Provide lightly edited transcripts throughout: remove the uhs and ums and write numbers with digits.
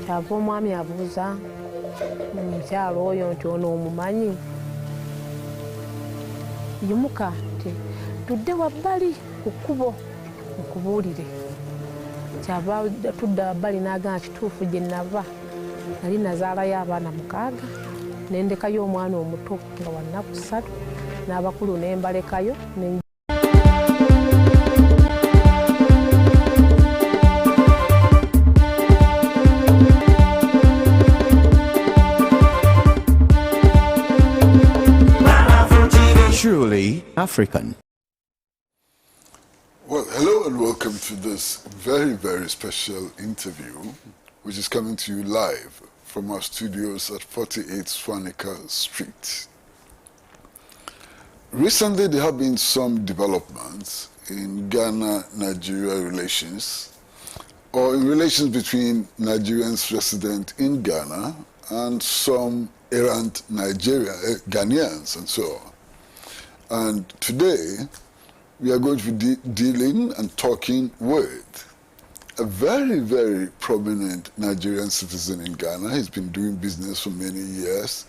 kyava omwami abuuza omukyalo oyo nti ono omumanyi. Yimuka nti tudde wabbali ku kkubo nkubuulire. Kyava tudda wabbali n'agamba kituufu gye nava nali nazaalayo abaana 6 nendekayo omwana omuto nga wa nnaku 3 n'abakulu ne mbalekayo. Truly African. Well, hello and welcome to this very, very special interview, which is coming to you live from our studios at 48 Swanica Street. Recently, there have been some developments in Ghana-Nigeria relations, or in relations between Nigerians resident in Ghana and some errant Ghanaians and so on. And today, we are going to be dealing and talking with a very, very prominent Nigerian citizen in Ghana. He's been doing business for many years,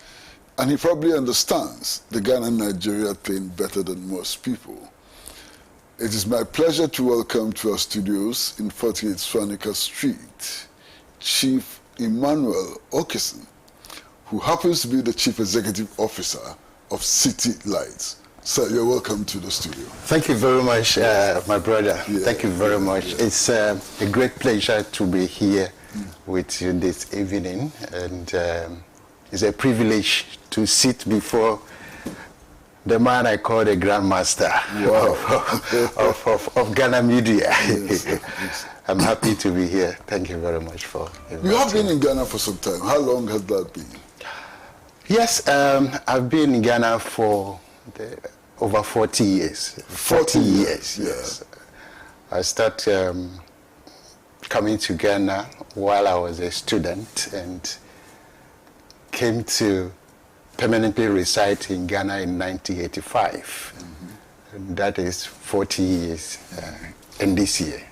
and he probably understands the Ghana-Nigeria thing better than most people. It is my pleasure to welcome to our studios in 48 Swanica Street, Chief Emmanuel Okison, who happens to be the Chief Executive Officer of City Lights. Sir, you're welcome to the studio. Thank you very much, my brother. Yeah, thank you very much. Yeah. It's a great pleasure to be here with you this evening, and it's a privilege to sit before the man I call the Grandmaster of Ghana media. Yes, yes. I'm happy to be here. Thank you very much for inviting. You have been in Ghana for some time. How long has that been? Yes, I've been in Ghana for over 40 years. 40 years, yes. I started coming to Ghana while I was a student and came to permanently reside in Ghana in 1985. And that is 40 years in this year.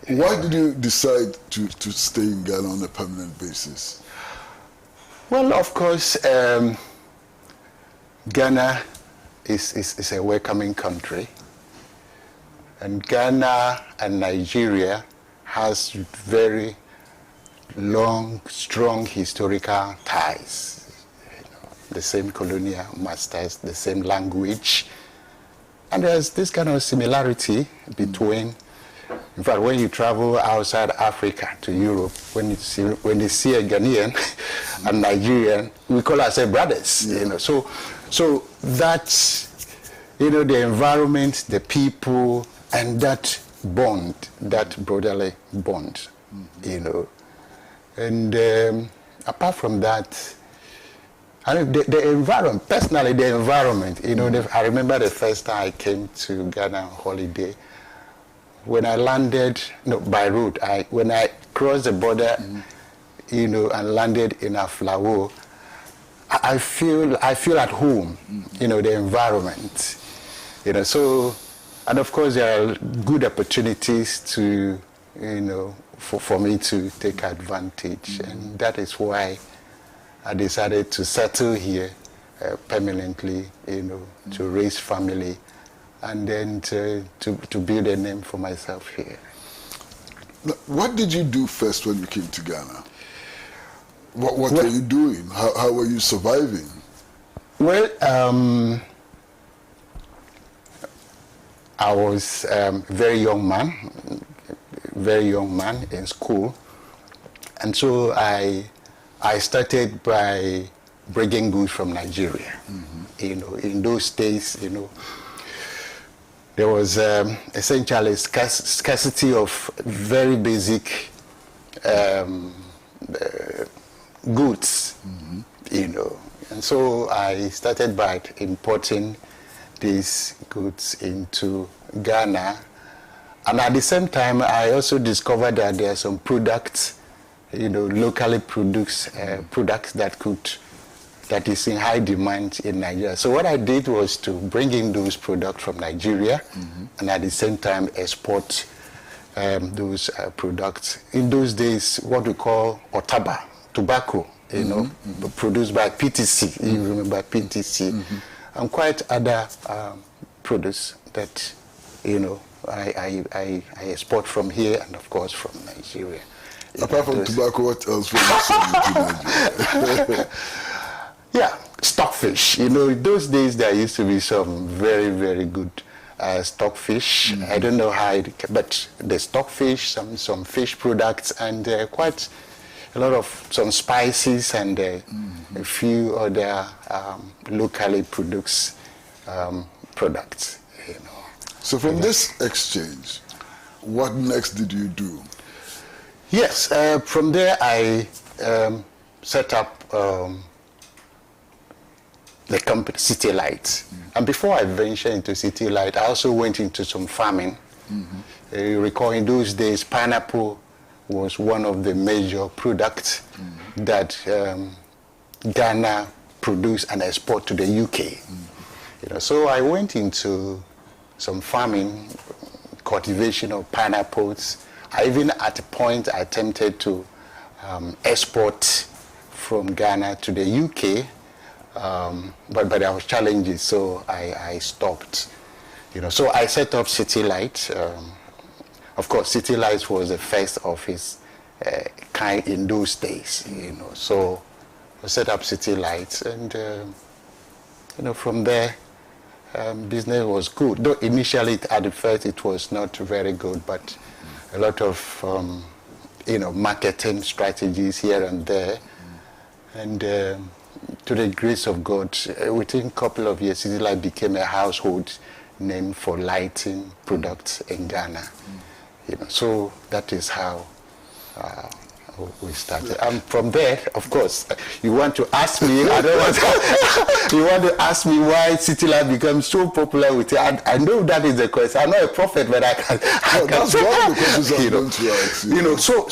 Why did you decide to stay in Ghana on a permanent basis? Well, of course, Ghana is a welcoming country, and Ghana and Nigeria has very long, strong historical ties. The same colonial masters, the same language, and there's this kind of similarity between. In fact, when you travel outside Africa to Europe, when you see a Ghanaian and Nigerian, we call ourselves brothers. Yeah. You know, so that's, you know, the environment, the people, and that bond, that brotherly bond, you know. And apart from that, I mean, the environment, personally, the environment, you know, I remember the first time I came to Ghana on holiday. When I landed, by road, when I crossed the border, you know, and landed in Aflawo, I feel at home, you know, the environment, you know. So, and of course, there are good opportunities to, you know, for me to take advantage, and that is why I decided to settle here permanently, you know, to raise family, and then to build a name for myself here. Now, what did you do first when you came to Ghana? What were you doing? How were you surviving? Well, I was a very young man in school, and so I started by bringing goods from Nigeria. You know, in those days, you know, there was essentially scarcity of very basic goods, you know. And so I started by importing these goods into Ghana. And at the same time, I also discovered that there are some products, you know, locally produced products that is in high demand in Nigeria. So what I did was to bring in those products from Nigeria and at the same time export those products. In those days, what we call otaba, tobacco, you know, produced by PTC. You remember PTC, and quite other produce that, you know, I export from here and of course from Nigeria. Apart from tobacco, what else were you selling to Nigeria? Yeah, stockfish. You know, in those days there used to be some very, very good stockfish. I don't know how but the stockfish, some fish products, and quite a lot of some spices and a few other locally produced products. You know. So from this exchange, what next did you do? Yes, from there I set up the company City Light. And before I ventured into City Light, I also went into some farming. You recall in those days, pineapple was one of the major products that Ghana produced and export to the UK. You know, so I went into some farming, cultivation of pineapples. I even at a point I attempted to export from Ghana to the UK, but there was challenges, so I stopped. You know, so I set up City Light. Of course, City Light was the first of its kind in those days. You know, so I set up City Light, and you know, from there, business was good. Though initially, at the first, it was not very good, but a lot of you know, marketing strategies here and there, and to the grace of God, within a couple of years, City Light became a household name for lighting products in Ghana. You know, so that is how we started. And from there, of course, you want to ask me, I don't want to, you want to ask me why City Light becomes so popular with it. I know that is the question. I'm not a prophet, but I can. That's one of the questions I'm going to ask you. You know, so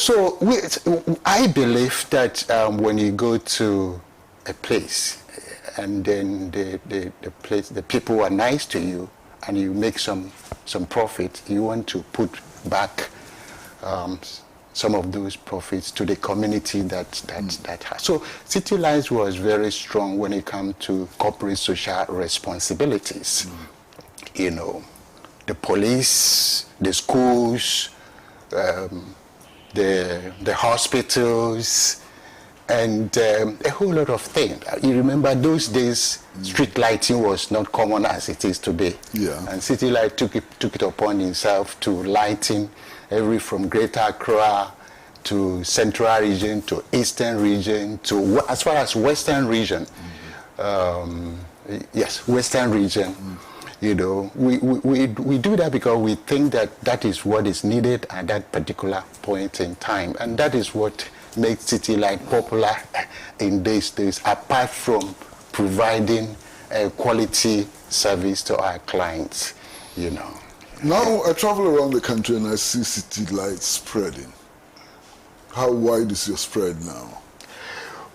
I believe that when you go to a place and then the people are nice to you and you make some profit, you want to put back some of those profits to the community that has. So City Light was very strong when it comes to corporate social responsibilities. You know, the police, the schools, the hospitals, and a whole lot of things. You remember those days, street lighting was not common as it is today. Yeah. And City Light took it upon himself to lighting from Greater Accra to Central Region to Eastern Region to as far as Western Region. Yes, Western Region. You know, we do that because we think that is what is needed at that particular point in time, and that is what makes City Light popular in these days, apart from providing a quality service to our clients, you know. Now I travel around the country and I see City Light spreading. How wide is your spread now?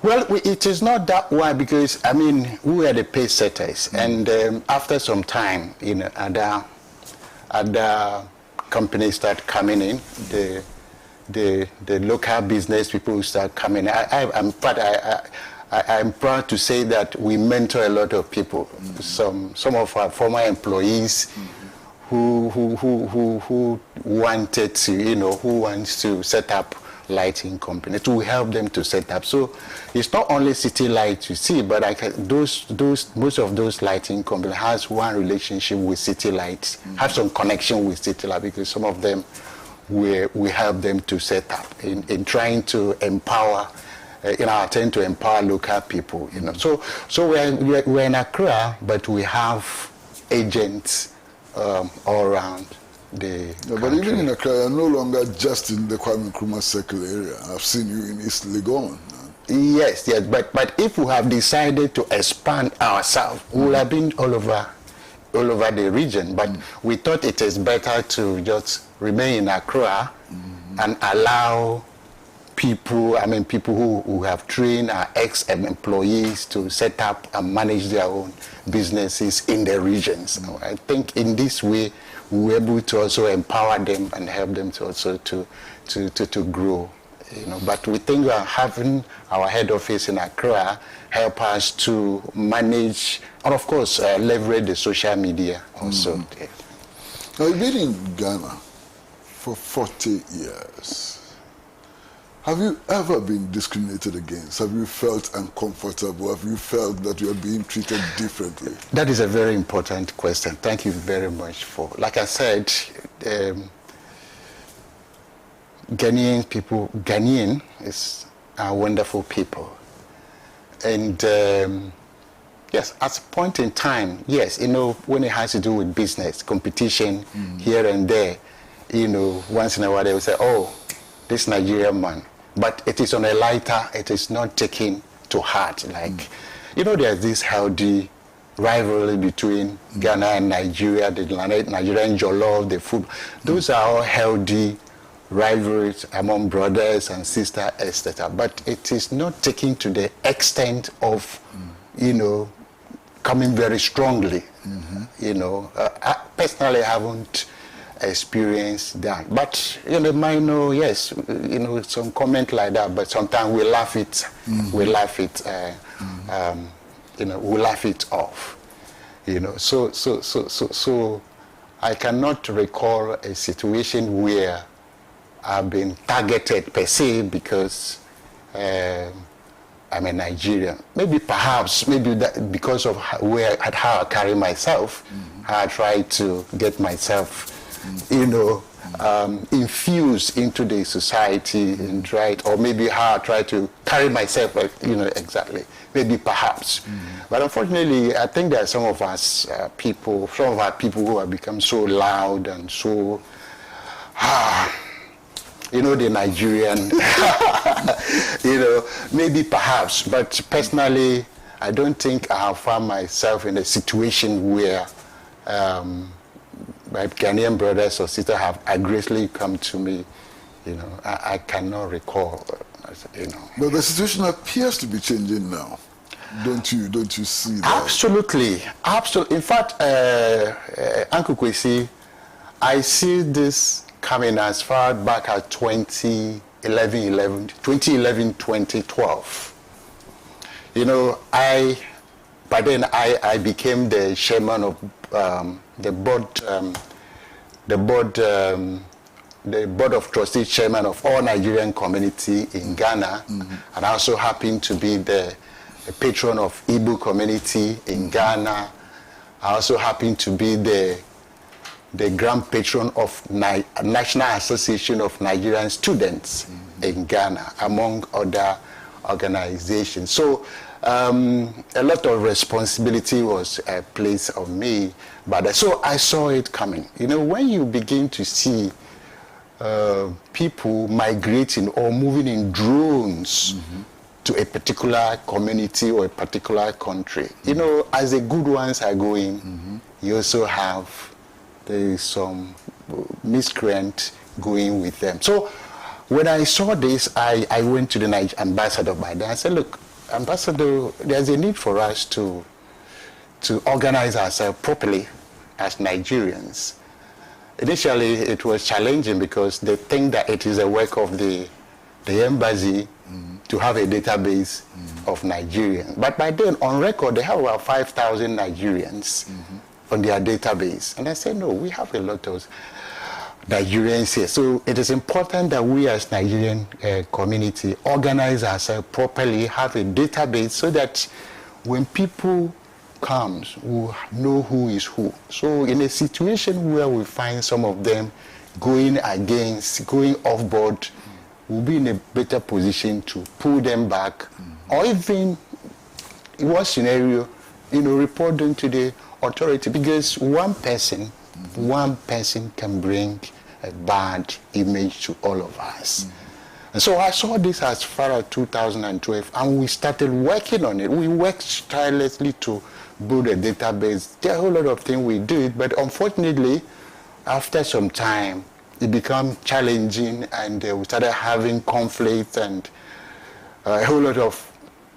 Well, it is not that wide because, I mean, we are the pace setters, and after some time, you know, other companies start coming in, the local business people start coming. I'm proud to say that we mentor a lot of people. Some of our former employees who wanted to, you know, who wants to set up lighting company to help them to set up. So it's not only City Light you see, but most of those lighting companies has one relationship with City Light, have some connection with City Light, because some of them we help them to set up in trying to empower, in our attempt to empower local people, you know. So we're in Accra, but we have agents all around the country. But even in Accra, you're no longer just in the Kwame Nkrumah Circle area. I've seen you in East Legon. Yes, but if we have decided to expand ourselves, we will have been all over the region. But we thought it is better to just remain in Accra and allow people, people who have trained our ex-employees to set up and manage their own businesses in the regions. I think in this way, we're able to also empower them and help them to also to grow. But we think having our head office in Accra help us to manage and of course leverage the social media also. Now, you've been in Ghana for 40 years. Have you ever been discriminated against? Have you felt uncomfortable? Have you felt that you are being treated differently? That is a very important question. Thank you very much for, like I said, Ghanaian are wonderful people. And yes, at a point in time, yes, when it has to do with business, competition here and there, once in a while they will say, oh, this Nigerian man. But it is on a lighter, it is not taken to heart. Like, there's this healthy rivalry between Ghana and Nigeria, the Nigerian jollof, the food. Those are all healthy rivalries among brothers and sisters, etc. But it is not taken to the extent of, coming very strongly. I personally haven't experienced that. But, yes, some comment like that, but sometimes we laugh it, we laugh it, we laugh it off. So I cannot recall a situation where I've been targeted per se because I'm a Nigerian. Maybe that because of how I carry myself, how I try to get myself, infused into the society and or maybe how I try to carry myself, exactly. Maybe perhaps. But unfortunately, I think there are some of us people who have become so loud and so, the Nigerian, maybe perhaps, but personally, I don't think I have found myself in a situation where my Ghanaian brothers or sisters have aggressively come to me. I cannot recall, But the situation appears to be changing now. Don't you see that? Absolutely. In fact, Uncle Kwesi, I see this coming as far back as 2011, 2012. By then I became the chairman of the board of trustees chairman of all Nigerian community in Ghana, and I also happen to be the patron of Igbo community in Ghana. I also happen to be the grand patron of National Association of Nigerian Students in Ghana, among other organizations. So a lot of responsibility was placed on me, but so I saw it coming. When you begin to see people migrating or moving in drones to a particular community or a particular country, as the good ones are going, you also have some miscreant going with them. So when I saw this, I went to the ambassador by then. I said, look, Ambassador, there's a need for us to organize ourselves properly as Nigerians. Initially, it was challenging because they think that it is a work of the embassy to have a database of Nigerians. But by then, on record, they have about 5,000 Nigerians on their database. And I said, no, we have a lot of Nigerians here. So it is important that we as Nigerian community organize ourselves properly, have a database so that when people comes, we know who is who. So in a situation where we find some of them going off board, we'll be in a better position to pull them back, or even in what scenario, report them to the authority, because one person can bring a bad image to all of us. And so I saw this as far as 2012, and we started working on it. We worked tirelessly to build a database. There are a whole lot of things we did, but unfortunately, after some time, it became challenging, and we started having conflict, and a whole lot of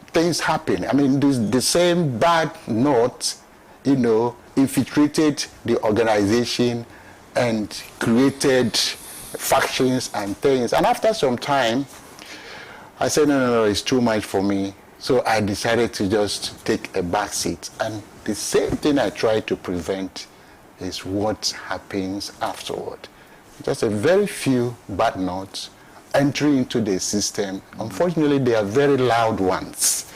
things happened. I mean, the same bad notes, you know, infiltrated the organization and created factions and things. And after some time, I said, no, it's too much for me. So I decided to just take a back seat. And the same thing I try to prevent is what happens afterward. Just a very few bad notes entering into the system. Unfortunately, they are very loud ones,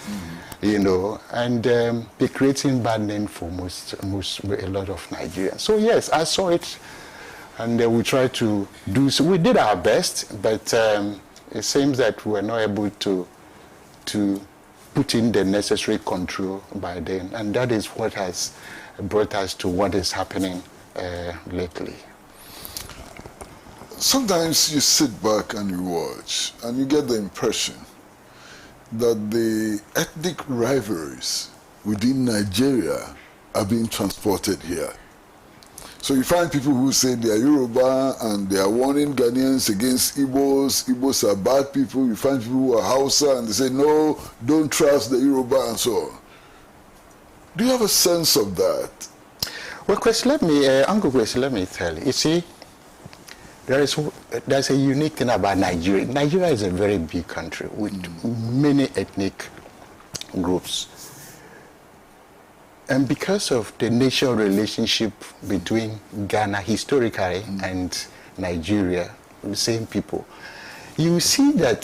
you know, and they're creating bad name for a lot of Nigerians. So yes, I saw it, and we tried to do so. We did our best, but it seems that we were not able to put in the necessary control by then, and that is what has brought us to what is happening lately. Sometimes you sit back and you watch, and you get the impression that the ethnic rivalries within Nigeria are being transported here. So you find people who say they are Yoruba and they are warning Ghanaians against Igbos. Igbos are bad people. You find people who are Hausa and they say, no, don't trust the Yoruba and so on. Do you have a sense of that? Well, Chris, Uncle Chris, let me tell you. You see, there's a unique thing about Nigeria. Nigeria is a very big country with many ethnic groups. And because of the national relationship between Ghana historically and Nigeria, the same people, you see that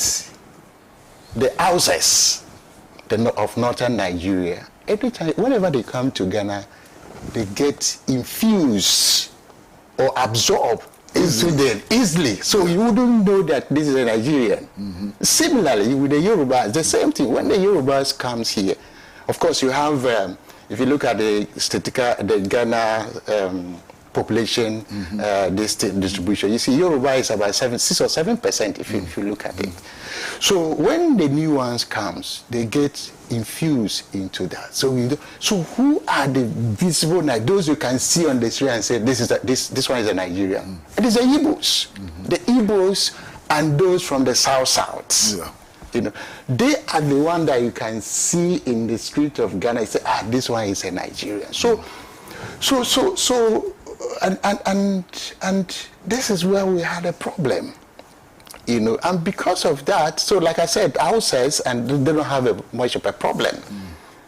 the houses of northern Nigeria, every time, whenever they come to Ghana, they get infused or absorbed into them easily. So you wouldn't know that this is a Nigerian. Similarly, with the Yorubas, the same thing. When the Yorubas comes here, of course, you have, if you look at the Ghana population distribution, you see Yoruba is about 6 or 7% if you look at it. So when the new ones comes, they get infused into that. So who are the visible, those you can see on the street and say this one is a Nigerian? It is the Igbos, the Igbos and those from the south. Yeah. You know, they are the one that you can see in the street of Ghana and say, this one is a Nigerian. And this is where we had a problem, you know, and because of that, so like I said, houses, and they don't have much of a problem,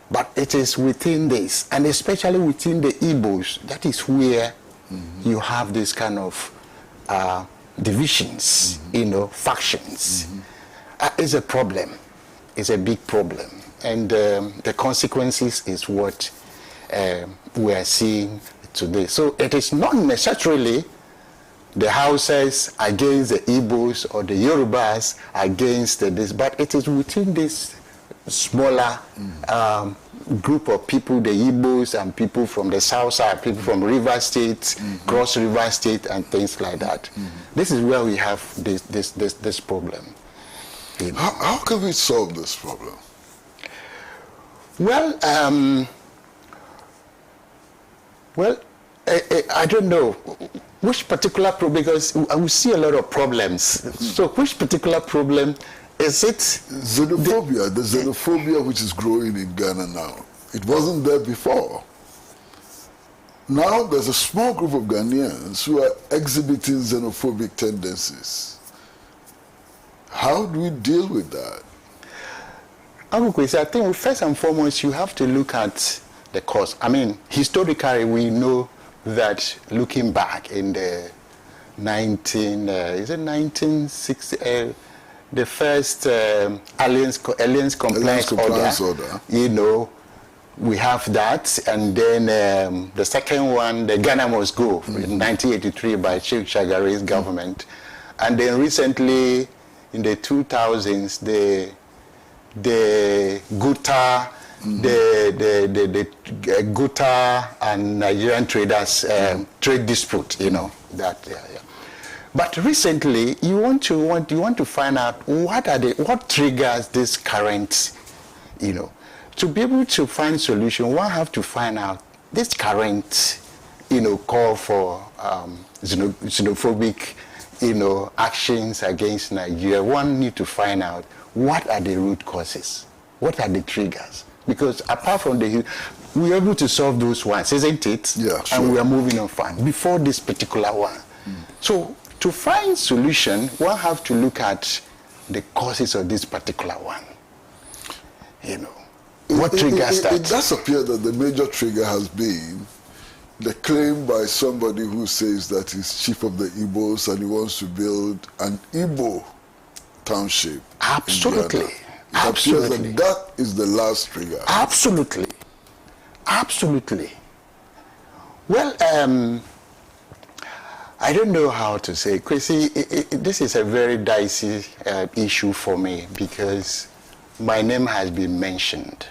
but it is within this, and especially within the Igbos, that is where you have this kind of divisions, you know, factions. It's a problem. It's a big problem. And the consequences is what we are seeing today. So it is not necessarily the houses against the Igbos or the Yorubas against this, but it is within this smaller group of people, the Igbos and people from the south side, people from River State, Cross River State and things like that. This is where we have this problem. How can we solve this problem? Well, I don't know which particular problem, because we see a lot of problems. So which particular problem is it? Xenophobia, the xenophobia which is growing in Ghana now. It wasn't there before. Now there's a small group of Ghanaians who are exhibiting xenophobic tendencies. How do we deal with that? I think first and foremost, you have to look at the cause. I mean, historically, we know that looking back in the 1960, the first Alliance Compliance Order, you know, we have that, and then the second one, the Ghana Must Go, in 1983 by Sheikh Shagary's government, and then recently, in the 2000s, the Guta, the Guta and Nigerian traders trade dispute, you know that. But recently, you want to find out what triggers this current, you know, to be able to find solution. One have to find out this current, you know, call for xenophobic actions against Nigeria, one need to find out what are the root causes, what are the triggers. Because apart from we're able to solve those ones, isn't it? Yeah, sure. And we are moving on fine before this particular one. So to find solution, one have to look at the causes of this particular one. What triggers that? It does appear that the major trigger has been the claim by somebody who says that he's chief of the Igbos and he wants to build an Igbo township. Absolutely. It appears that is the last trigger. Absolutely. Absolutely. Well, I don't know how to say. Chrissy, this is a very dicey issue for me because my name has been mentioned.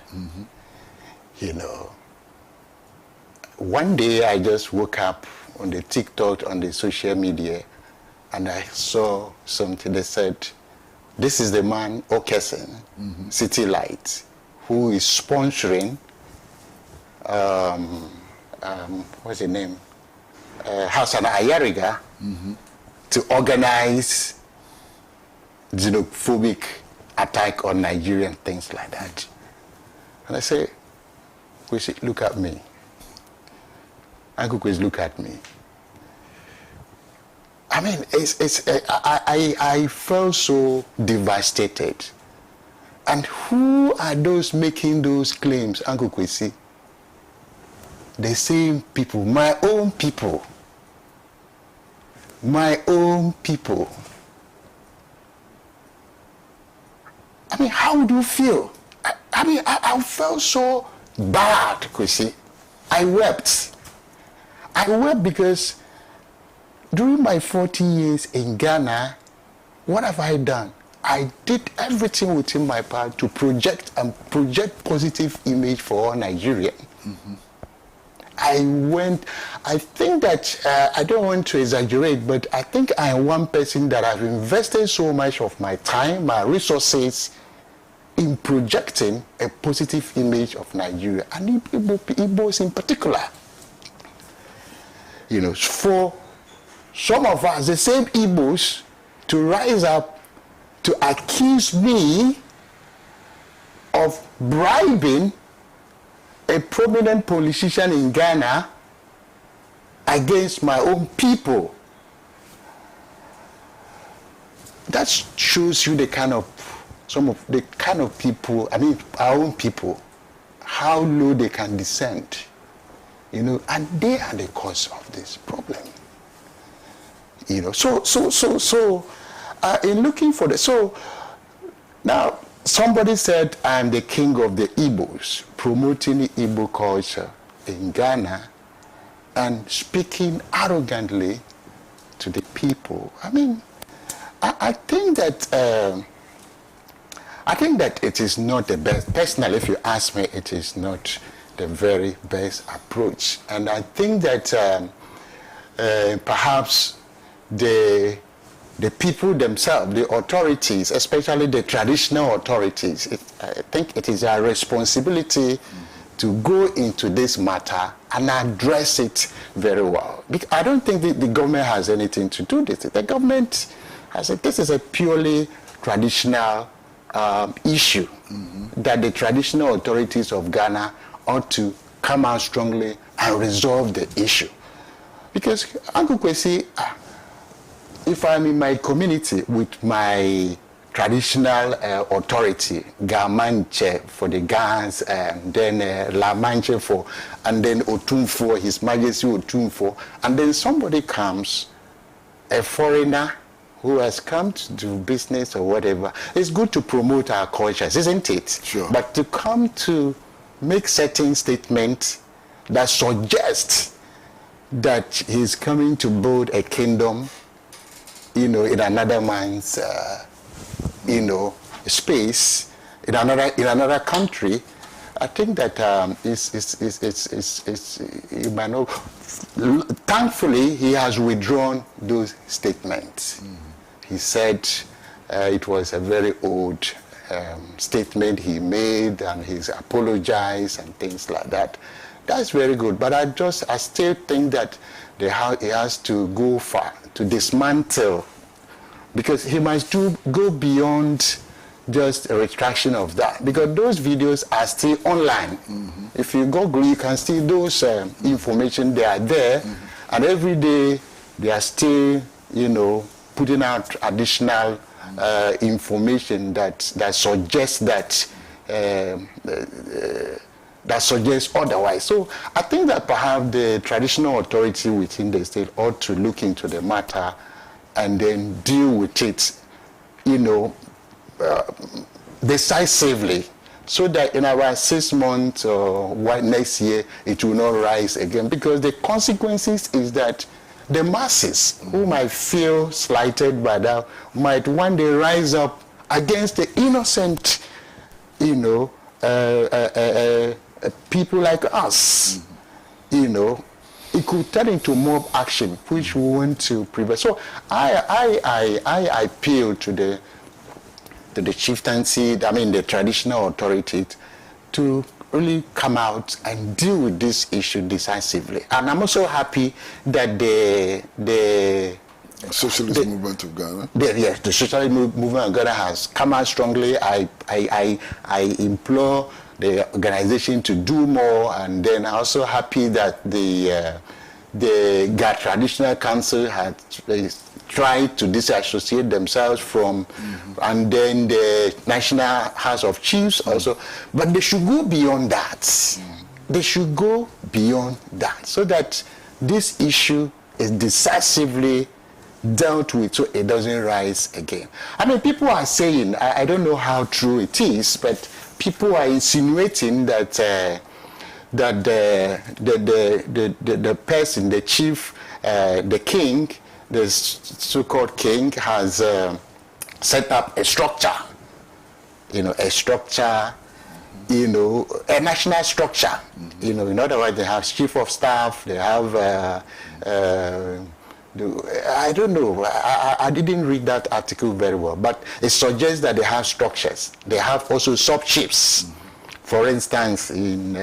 One day I just woke up on the TikTok, on the social media, and I saw something that said, this is the man, Okesen, City Light, who is sponsoring, what's the name? Hassan Ayariga, to organize xenophobic attack on Nigeria and things like that. And I say, look at me. Uncle Quiz, look at me. I mean, I felt so devastated. And who are those making those claims, Uncle Kwesi? The same people, my own people. My own people. I mean, how do you feel? I felt so bad, Kwesi. I wept. I wept because during my 40 years in Ghana, what have I done? I did everything within my power to project positive image for all Nigerians. I think that, I don't want to exaggerate, but I think I am one person that I've invested so much of my time, my resources, in projecting a positive image of Nigeria, and Igbos in particular. For some of us, the same Igbos, to rise up to accuse me of bribing a prominent politician in Ghana against my own people. That shows you some of the kind of people, our own people, how low they can descend. And they are the cause of this problem. So in looking for now somebody said I'm the king of the Igbos, promoting Igbo culture in Ghana and speaking arrogantly to the people. I think that it is not the best. Personally, if you ask me, it is not the very best approach. And I think that perhaps the people themselves, the authorities, especially the traditional authorities, I think it is our responsibility to go into this matter and address it very well. I don't think the government has anything to do with it. The government has said this is a purely traditional issue that the traditional authorities of Ghana ought to come out strongly and resolve the issue. Because Uncle Kwesi, if I'm in my community with my traditional authority, Gamanche for the Gans, and then Lamanche and then Otumfo, His Majesty Otumfo, and then somebody comes, a foreigner who has come to do business or whatever. It's good to promote our cultures, isn't it? Sure. But to come to make certain statements that suggest that he's coming to build a kingdom, in another man's, space, in another country, I think that thankfully he has withdrawn those statements. He said it was a very old statement he made, and he's apologized and things like that. That's very good, but I still think that he has to go far to dismantle because he must go beyond just a retraction of that, because those videos are still online. If you Google, you can see those information, they are there, and every day they are still, you know, putting out additional information that suggests that suggests otherwise. So I think that perhaps the traditional authority within the state ought to look into the matter and then deal with it, you know, decisively, so that in about 6 months or next year it will not rise again. Because the consequences is that the masses who might feel slighted by that might one day rise up against the innocent, you know, people like us. You know, it could turn into mob action, which we want to prevent. So I appeal to the chieftaincy, I mean the traditional authorities, to really come out and deal with this issue decisively. And I'm also happy that the Socialist movement of Ghana. Yes, the socialist movement of Ghana has come out strongly. I implore the organization to do more, and then I'm also happy that the GA Traditional Council had tried to disassociate themselves from, and then the National House of Chiefs also. But they should go beyond that. They should go beyond that, so that this issue is decisively dealt with, so it doesn't rise again. I mean, people are saying, I don't know how true it is, but people are insinuating that the person, the chief, the king, the so-called king, has set up a structure, you know, a structure, you know, a national structure. You know, in other words, they have chief of staff, they have I don't know, I didn't read that article very well, but it suggests that they have structures. They have also sub-chiefs. For instance, in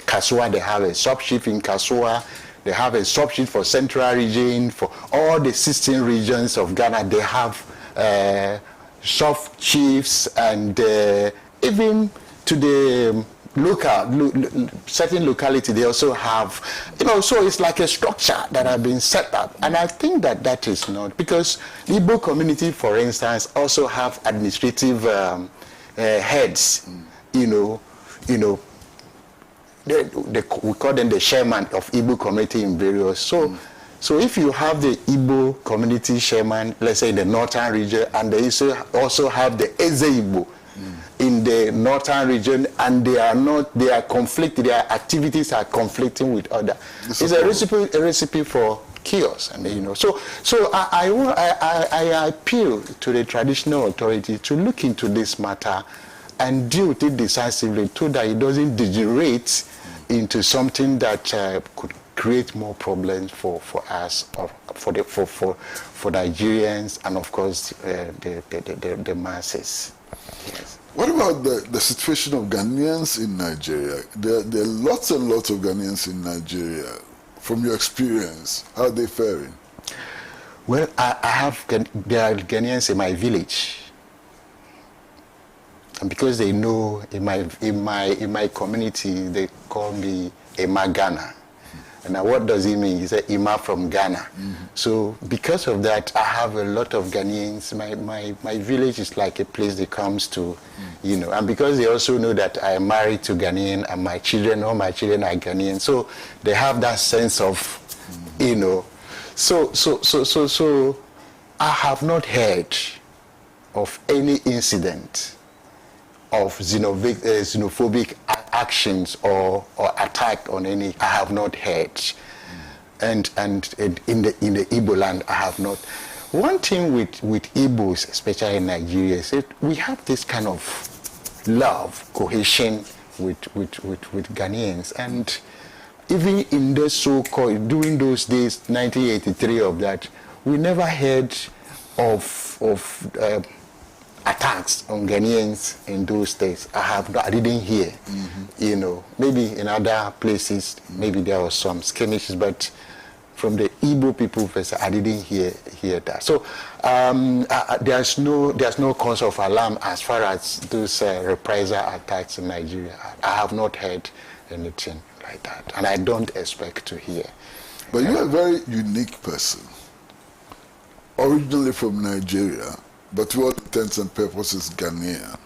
Kasua, they have a sub-chief in Kasua. They have a sub-chief for Central Region. For all the 16 regions of Ghana, they have sub-chiefs, and even to the certain locality, they also have, you know, so it's like a structure that have been set up. And I think that that is not, because the Igbo community, for instance, also have administrative heads, you know, we call them the chairman of Igbo community in various. So if you have the Igbo community chairman, let's say in the northern region, and they also have the Eze Igbo in the northern region, and they are conflicted, their activities are conflicting with other. It's a recipe for chaos, and you know. So I appeal to the traditional authority to look into this matter and deal with it decisively, so that it doesn't degenerate into something that could create more problems for us, for Nigerians, and of course the masses. Yes. What about the situation of Ghanaians in Nigeria? There are lots and lots of Ghanaians in Nigeria. From your experience, how are they faring? Well, there are Ghanaians in my village, and because they know in my community, they call me Ima Ghana. And now what does it mean? He said Ima from Ghana. So because of that, I have a lot of Ghanaians. My village is like a place they comes to, you know. And because they also know that I am married to Ghanaian, and all my children are Ghanaian. So they have that sense of, you know. So I have not heard of any incident of xenophobic actions or attack on any. I have not heard, and in the Igbo land, I have not. One thing with Igbos, especially in Nigeria, is that we have this kind of love, cohesion with Ghanaians, and even in the so-called, during those days, 1983, of that, we never heard of attacks on Ghanaians in those days. I didn't hear. You know, maybe in other places, maybe there was some skirmishes, but from the Igbo people first, I didn't hear that. So there's no cause of alarm as far as those reprisal attacks in Nigeria. I have not heard anything like that, and I don't expect to hear. But you're a very unique person, originally from Nigeria, but to all intents and purposes Ghanaian.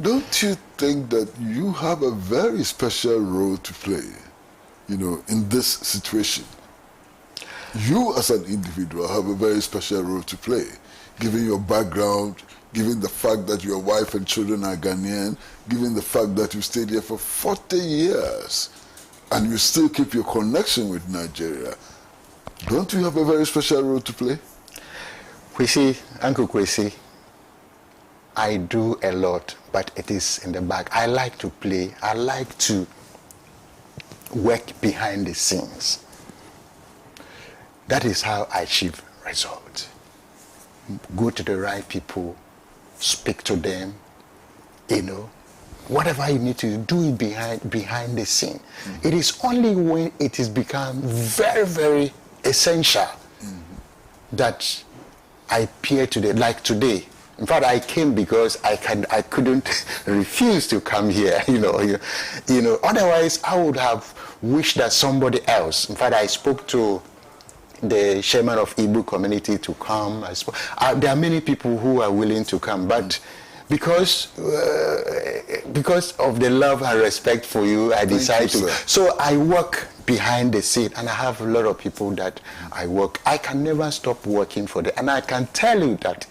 Don't you think that you have a very special role to play, you know, in this situation? You as an individual have a very special role to play, given your background, given the fact that your wife and children are Ghanaian, given the fact that you stayed here for 40 years and you still keep your connection with Nigeria. Don't you have a very special role to play? Kwesi, Uncle Kwesi, I do a lot, but it is in the back. I like to play. I like to work behind the scenes. That is how I achieve results. Go to the right people, speak to them, you know. Whatever you need to do it behind the scene. It is only when it has become very, very essential that I appear today, like today. In fact, I came because I couldn't refuse to come here, you know. Otherwise, I would have wished that somebody else. In fact, I spoke to the chairman of Igbo community to come. There are many people who are willing to come, but because of the love and respect for you, I decided to. So I work behind the scene, and I have a lot of people that I work. I can never stop working for them, and I can tell you that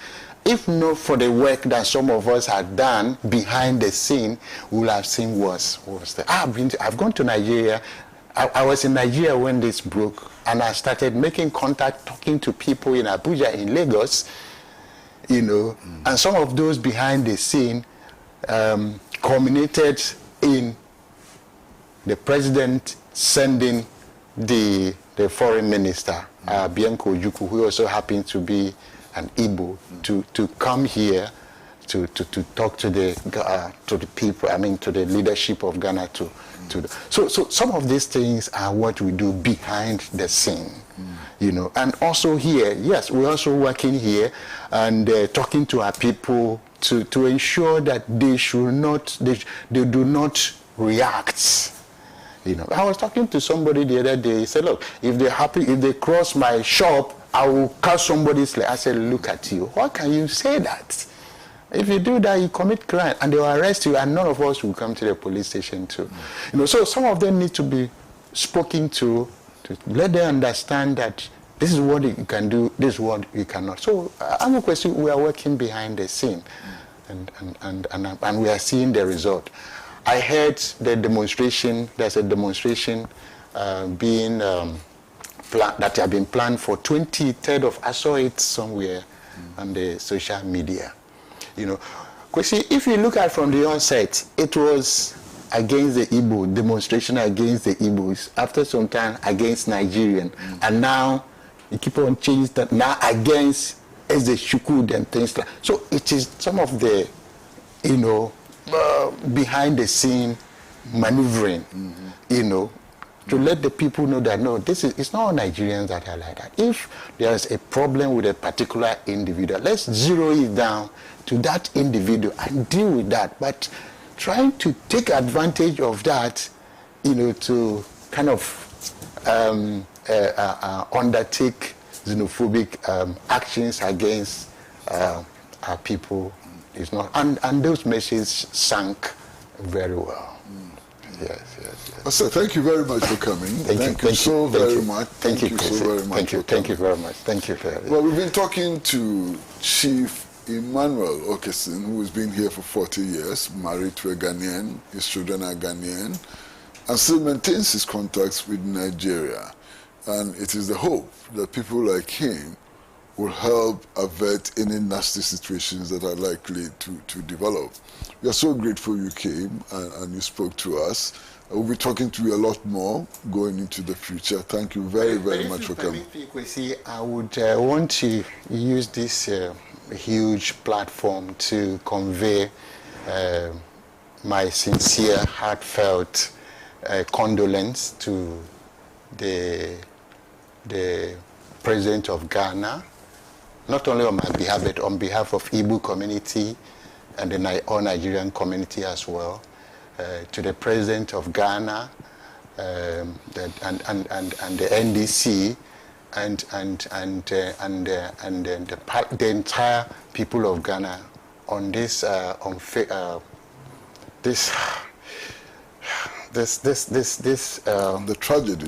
if not for the work that some of us had done behind the scene, we would have seen worse. I've gone to Nigeria. I was in Nigeria when this broke, and I started making contact, talking to people in Abuja, in Lagos, you know, and some of those behind the scene culminated in the president sending the foreign minister, Bianco Ojukwu, who also happened to be an Igbo, to come here to talk to the people, I mean to the leadership of Ghana so some of these things are what we do behind the scene, you know. And also here, yes, we're also working here and talking to our people to ensure that they do not react. You know, I was talking to somebody the other day. He said, "Look, if they cross my shop, I will cut somebody's leg." I said, "Look at you. How can you say that? If you do that, you commit crime, and they will arrest you, and none of us will come to the police station too." You know, so some of them need to be spoken to let them understand that this is what you can do, this is what you cannot. So, I'm question, we are working behind the scene, and we are seeing the result. I heard the demonstration. There's a demonstration being that have been planned for 23rd of. I saw it somewhere on the social media. You know, Kwesi, if you look at from the onset, it was against the Igbo, demonstration against the Igbos. After some time, against Nigerian, and now you keep on changing that. Now against as the Shukud and things like. So it is some of the, you know, behind the scene maneuvering, you know, to let the people know that no, it's not all Nigerians that are like that. If there's a problem with a particular individual, let's zero it down to that individual and deal with that. But trying to take advantage of that, you know, to kind of undertake xenophobic actions against our people is not. And those messages sank very well. Yes. So thank you very much for coming. Thank you so very much. Thank you so very much. Thank you very much. Thank you very much. Well, we've been talking to Chief Emmanuel Okesin, who has been here for 40 years, married to a Ghanaian, his children are Ghanaian, and still maintains his contacts with Nigeria. And it is the hope that people like him will help avert any nasty situations that are likely to develop. We are so grateful you came and you spoke to us. We'll be talking to you a lot more going into the future. Thank you very, very much for coming. I would want to use this huge platform to convey my sincere, heartfelt condolence to the the President of Ghana, not only on my behalf, but on behalf of Igbo community and the all Nigerian community as well, to the President of Ghana and the NDC and the entire people of Ghana on this the tragedy,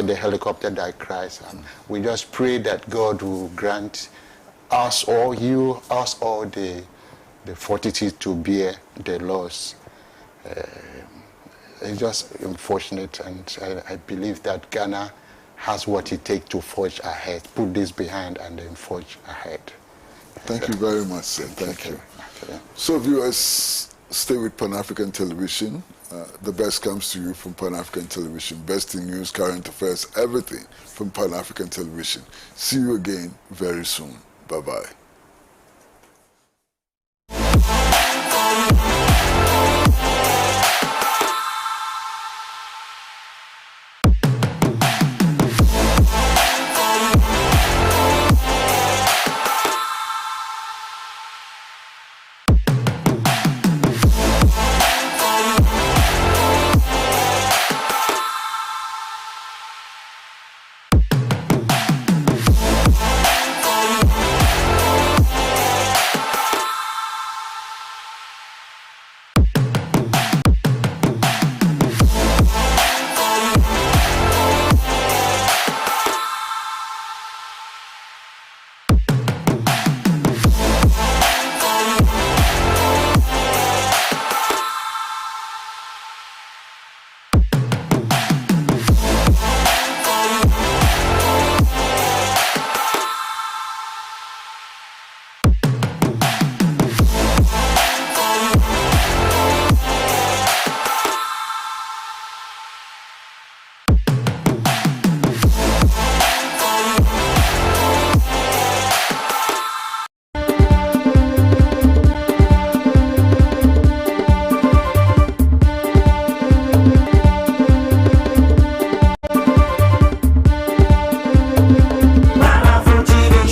the helicopter that crashed. We just pray that God will grant us all the fortitude to bear the loss. It's just unfortunate, and I believe that Ghana has what it takes to forge ahead, put this behind and then forge ahead. Thank you very much, sir. Thank you. So viewers, stay with Pan-African Television. The best comes to you from Pan-African Television. Best in news, current affairs, everything from Pan-African Television. See you again very soon. Bye-bye.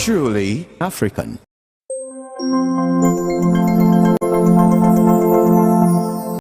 Truly African.